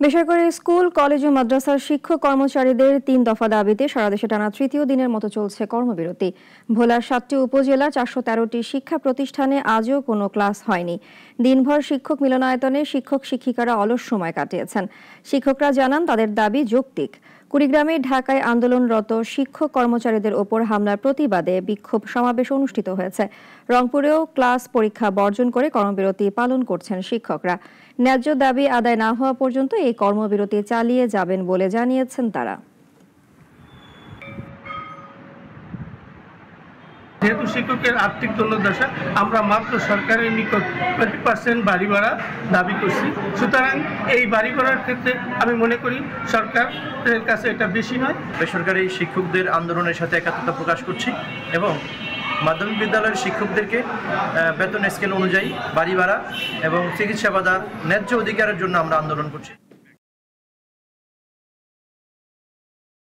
বেসরকারি school, college ও মাদ্রাসার শিক্ষক কর্মচারীদের ৩ দফা দাবিতে সারা দেশে টানা তৃতীয় দিনের মতো চলছে কর্মবিরতি। ভোলার ৭টি উপজেলার ৪১৩টি শিক্ষা প্রতিষ্ঠানে আজও কোনো ক্লাস হয়নি। দিনভর শিক্ষক মিলনায়তনে শিক্ষক-শিক্ষিকারা অলস সময় কাটিয়েছেন। শিক্ষকরা জানান তাদের দাবি যৌক্তিক। কুড়িগ্রামে ঢাকায় আন্দোলনরত শিক্ষক কর্মচারীদের ওপর হামলার প্রতিবাদে বিক্ষোভ সমাবেশ অনুষ্ঠিত হয়েছে। রংপুরেও ক্লাস পরীক্ষা বর্জন করে কর্মবিরতি পালন করছেন শিক্ষকরা। ন্যায্য দাবি আদায় না হওয়া পর্যন্ত এই কর্মবিরতি চালিয়ে যাবেন বলে জানিয়েছেন তারা। যেহেতু শিক্ষকের আর্থিক দণ্ডদশা, আমরা মাত্র সরকারের নিকট 20% বাড়ি ভাড়া দাবি করছি। সুতরাং এই বাড়ি ভাড়ার ক্ষেত্রে আমি মনে করি সরকারের কাছে এটা বেশি নয়। বেসরকারি শিক্ষকদের আন্দোলনের সাথে একাত্মতা প্রকাশ করছি এবং মাধ্যমিক বিদ্যালয়ের শিক্ষকদেরকে বেতন স্কেল অনুযায়ী বাড়ি ভাড়া এবং চিকিৎসা ভাতার ন্যায্য অধিকারের জন্য আমরা আন্দোলন করছি।